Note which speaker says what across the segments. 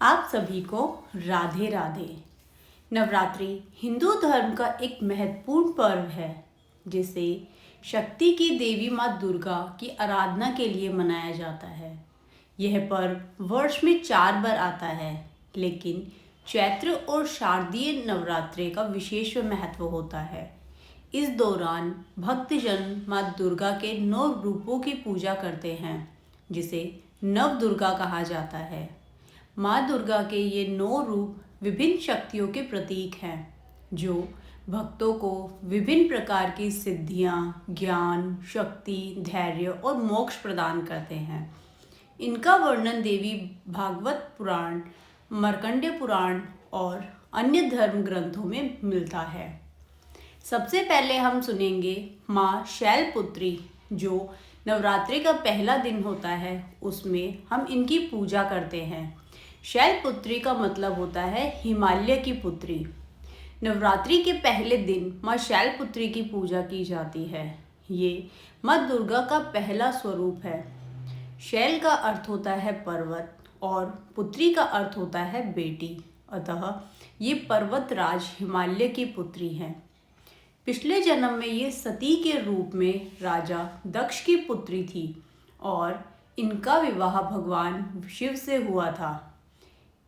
Speaker 1: आप सभी को राधे राधे। नवरात्रि हिंदू धर्म का एक महत्वपूर्ण पर्व है जिसे शक्ति की देवी माँ दुर्गा की आराधना के लिए मनाया जाता है। यह पर्व वर्ष में 4 बार आता है, लेकिन चैत्र और शारदीय नवरात्रि का विशेष महत्व होता है। इस दौरान भक्तजन माँ दुर्गा के 9 रूपों की पूजा करते हैं, जिसे नव दुर्गा कहा जाता है। माँ दुर्गा के ये 9 रूप विभिन्न शक्तियों के प्रतीक हैं, जो भक्तों को विभिन्न प्रकार की सिद्धियाँ, ज्ञान, शक्ति, धैर्य और मोक्ष प्रदान करते हैं। इनका वर्णन देवी भागवत पुराण, मार्कंडेय पुराण और अन्य धर्म ग्रंथों में मिलता है। सबसे पहले हम सुनेंगे माँ शैलपुत्री, जो नवरात्रि का पहला दिन होता है, उसमें हम इनकी पूजा करते हैं। शैलपुत्री का मतलब होता है हिमालय की पुत्री। नवरात्रि के पहले दिन माँ शैलपुत्री की पूजा की जाती है। ये माँ दुर्गा का पहला स्वरूप है। शैल का अर्थ होता है पर्वत और पुत्री का अर्थ होता है बेटी, अतः ये पर्वतराज हिमालय की पुत्री हैं। पिछले जन्म में ये सती के रूप में राजा दक्ष की पुत्री थी और इनका विवाह भगवान शिव से हुआ था।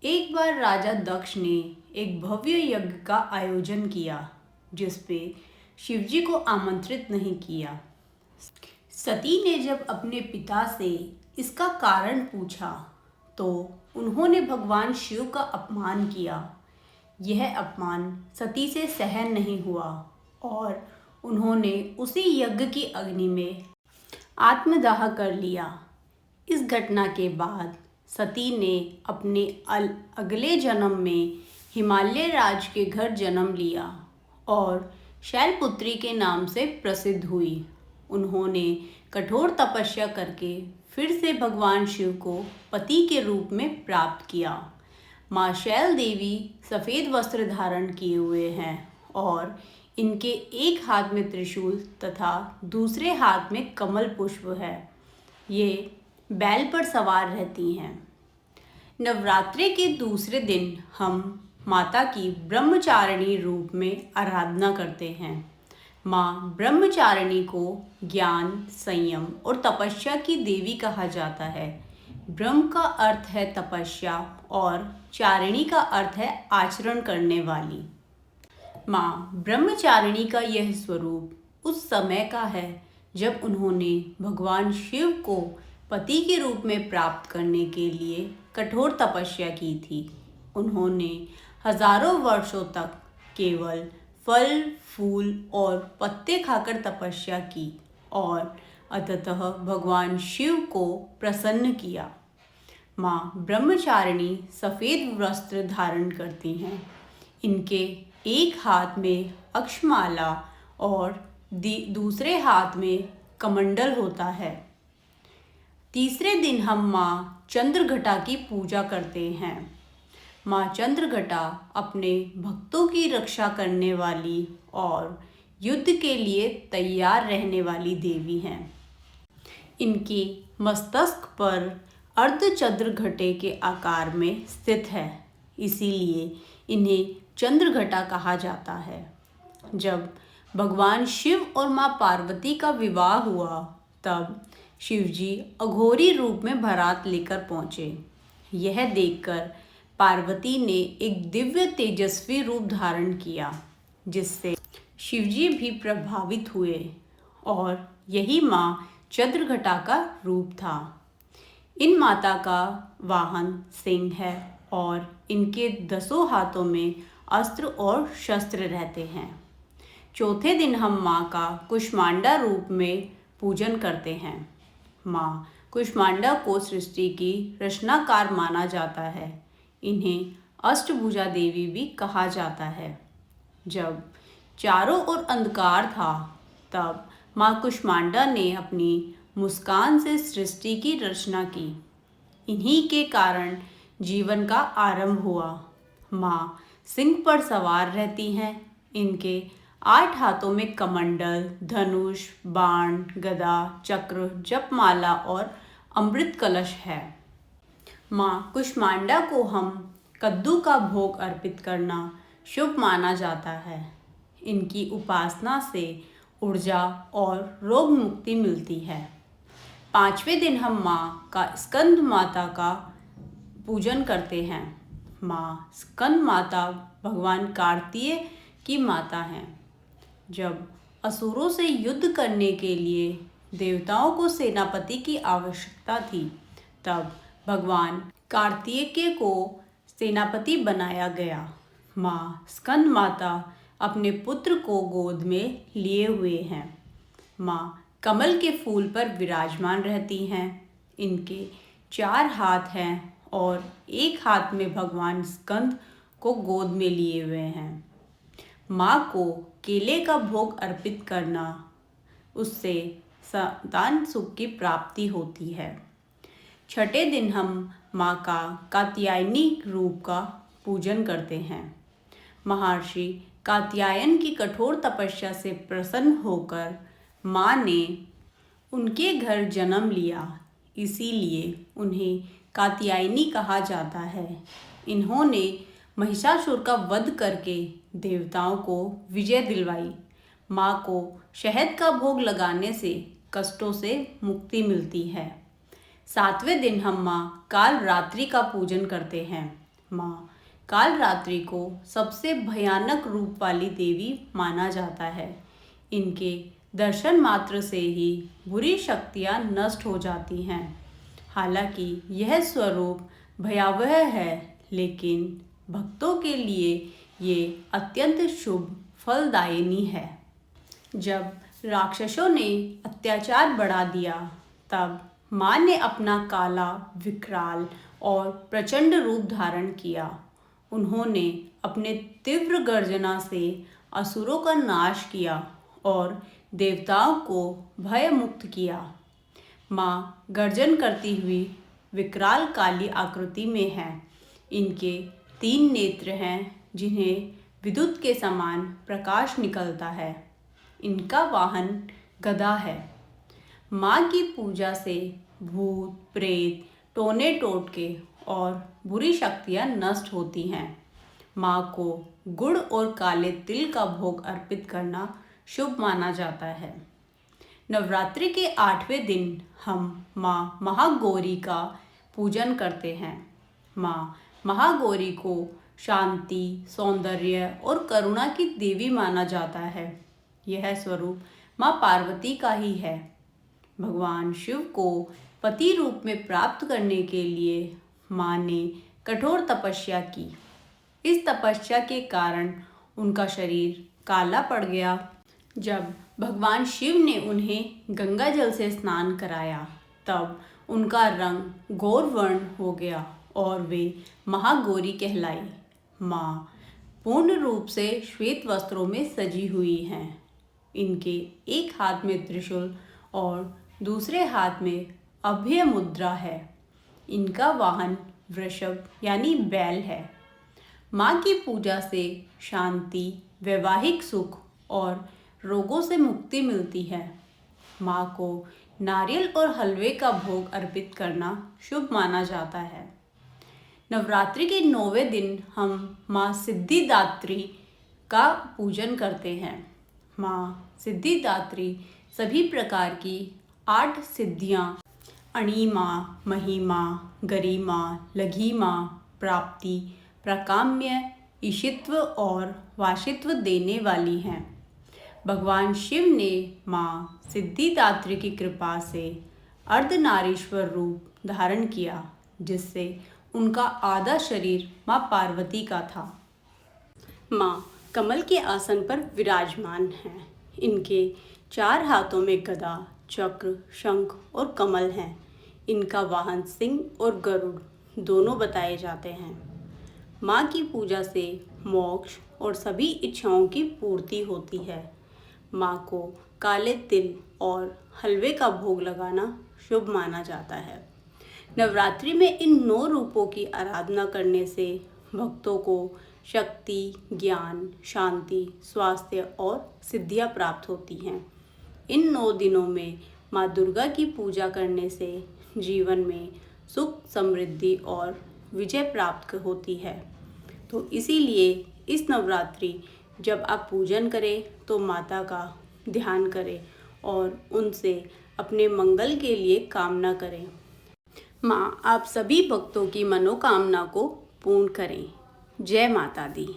Speaker 1: एक बार राजा दक्ष ने एक भव्य यज्ञ का आयोजन किया, जिस पे शिवजी को आमंत्रित नहीं किया। सती ने जब अपने पिता से इसका कारण पूछा, तो उन्होंने भगवान शिव का अपमान किया। यह अपमान सती से सहन नहीं हुआ और उन्होंने उसी यज्ञ की अग्नि में आत्मदाह कर लिया। इस घटना के बाद सती ने अपने अगले जन्म में हिमालय राज के घर जन्म लिया और शैलपुत्री के नाम से प्रसिद्ध हुई। उन्होंने कठोर तपस्या करके फिर से भगवान शिव को पति के रूप में प्राप्त किया। माँ शैल देवी सफ़ेद वस्त्र धारण किए हुए हैं और इनके एक हाथ में त्रिशूल तथा दूसरे हाथ में कमल पुष्प है। ये बैल पर सवार रहती हैं। नवरात्रि के दूसरे दिन हम माता की ब्रह्मचारिणी रूप में आराधना करते हैं। माँ ब्रह्मचारिणी को ज्ञान, संयम और तपस्या की देवी कहा जाता है। ब्रह्म का अर्थ है तपस्या और चारिणी का अर्थ है आचरण करने वाली। माँ ब्रह्मचारिणी का यह स्वरूप उस समय का है जब उन्होंने भगवान शिव को पति के रूप में प्राप्त करने के लिए कठोर तपस्या की थी। उन्होंने हजारों वर्षों तक केवल फल, फूल और पत्ते खाकर तपस्या की और अंततः भगवान शिव को प्रसन्न किया। माँ ब्रह्मचारिणी सफ़ेद वस्त्र धारण करती हैं। इनके एक हाथ में अक्षमाला और दूसरे हाथ में कमंडल होता है। तीसरे दिन हम माँ चंद्रघटा की पूजा करते हैं। माँ चंद्रघटा अपने भक्तों की रक्षा करने वाली और युद्ध के लिए तैयार रहने वाली देवी हैं। इनके मस्तक पर अर्धचंद्रघटे के आकार में स्थित है, इसीलिए इन्हें चंद्रघटा कहा जाता है। जब भगवान शिव और माँ पार्वती का विवाह हुआ, तब शिवजी अघोरी रूप में बारात लेकर पहुँचे। यह देखकर पार्वती ने एक दिव्य तेजस्वी रूप धारण किया, जिससे शिवजी भी प्रभावित हुए और यही माँ चंद्रघटा का रूप था। इन माता का वाहन सिंह है और इनके 10 हाथों में अस्त्र और शस्त्र रहते हैं। चौथे दिन हम माँ का कुष्मांडा रूप में पूजन करते हैं। माँ कुष्मांडा को सृष्टि की रचनाकार माना जाता है। इन्हें अष्टभुजा देवी भी कहा जाता है। जब चारों ओर अंधकार था, तब माँ कुष्मांडा ने अपनी मुस्कान से सृष्टि की रचना की। इन्हीं के कारण जीवन का आरंभ हुआ। माँ सिंह पर सवार रहती हैं। इनके 8 हाथों में कमंडल, धनुष, बाण, गदा, चक्र, जपमाला और अमृत कलश है। माँ कुष्मांडा को हम कद्दू का भोग अर्पित करना शुभ माना जाता है। इनकी उपासना से ऊर्जा और रोग मुक्ति मिलती है। 5वें दिन हम माँ का स्कंद माता का पूजन करते हैं। माँ स्कंद माता भगवान कार्तिकेय की माता हैं। जब असुरों से युद्ध करने के लिए देवताओं को सेनापति की आवश्यकता थी, तब भगवान कार्तिकेय को सेनापति बनाया गया। माँ स्कंद माता अपने पुत्र को गोद में लिए हुए हैं। माँ कमल के फूल पर विराजमान रहती हैं। इनके 4 हाथ हैं और एक हाथ में भगवान स्कंद को गोद में लिए हुए हैं। माँ को केले का भोग अर्पित करना, उससे संतान सुख की प्राप्ति होती है। 6ठे दिन हम माँ का कात्यायनी रूप का पूजन करते हैं। महर्षि कात्यायन की कठोर तपस्या से प्रसन्न होकर माँ ने उनके घर जन्म लिया, इसीलिए उन्हें कात्यायनी कहा जाता है। इन्होंने महिषासुर का वध करके देवताओं को विजय दिलवाई। माँ को शहद का भोग लगाने से कष्टों से मुक्ति मिलती है। 7वें दिन हम माँ कालरात्रि का पूजन करते हैं। माँ कालरात्रि को सबसे भयानक रूप वाली देवी माना जाता है। इनके दर्शन मात्र से ही बुरी शक्तियाँ नष्ट हो जाती हैं। हालांकि यह स्वरूप भयावह है, लेकिन भक्तों के लिए ये अत्यंत शुभ फलदायिनी है। जब राक्षसों ने अत्याचार बढ़ा दिया, तब माँ ने अपना काला, विकराल और प्रचंड रूप धारण किया। उन्होंने अपने तीव्र गर्जना से असुरों का नाश किया और देवताओं को भय मुक्त किया। माँ गर्जन करती हुई विकराल काली आकृति में है। इनके 3 नेत्र हैं, जिन्हें विद्युत के समान प्रकाश निकलता है। इनका वाहन गदा है। माँ की पूजा से भूत, प्रेत, टोने टोटके और बुरी शक्तियाँ नष्ट होती हैं। माँ को गुड़ और काले तिल का भोग अर्पित करना शुभ माना जाता है। नवरात्रि के 8वें दिन हम माँ महागौरी का पूजन करते हैं। माँ महागौरी को शांति, सौंदर्य और करुणा की देवी माना जाता है। यह स्वरूप माँ पार्वती का ही है। भगवान शिव को पति रूप में प्राप्त करने के लिए माँ ने कठोर तपस्या की। इस तपस्या के कारण उनका शरीर काला पड़ गया। जब भगवान शिव ने उन्हें गंगा जल से स्नान कराया, तब उनका रंग गौर वर्ण हो गया और वे महागौरी कहलाई। माँ पूर्ण रूप से श्वेत वस्त्रों में सजी हुई हैं। इनके एक हाथ में त्रिशूल और दूसरे हाथ में अभय मुद्रा है। इनका वाहन वृषभ यानी बैल है। माँ की पूजा से शांति, वैवाहिक सुख और रोगों से मुक्ति मिलती है। माँ को नारियल और हलवे का भोग अर्पित करना शुभ माना जाता है। नवरात्रि के 9वें दिन हम माँ सिद्धिदात्री का पूजन करते हैं। माँ सिद्धिदात्री सभी प्रकार की 8 सिद्धियाँ अणिमा, महिमा, गरिमा, लघिमा, प्राप्ति, प्राकाम्य, ईशित्व और वाशित्व देने वाली हैं। भगवान शिव ने माँ सिद्धिदात्री की कृपा से अर्धनारीश्वर रूप धारण किया, जिससे उनका आधा शरीर माँ पार्वती का था। माँ कमल के आसन पर विराजमान हैं। इनके 4 हाथों में गदा, चक्र, शंख और कमल हैं। इनका वाहन सिंह और गरुड़ दोनों बताए जाते हैं। माँ की पूजा से मोक्ष और सभी इच्छाओं की पूर्ति होती है। माँ को काले तिल और हलवे का भोग लगाना शुभ माना जाता है। नवरात्रि में इन 9 रूपों की आराधना करने से भक्तों को शक्ति, ज्ञान, शांति, स्वास्थ्य और सिद्धियाँ प्राप्त होती हैं। इन 9 दिनों में माँ दुर्गा की पूजा करने से जीवन में सुख समृद्धि और विजय प्राप्त होती है। तो इसीलिए इस नवरात्रि जब आप पूजन करें तो माता का ध्यान करें और उनसे अपने मंगल के लिए कामना करें। माँ आप सभी भक्तों की मनोकामना को पूर्ण करें। जय माता दी।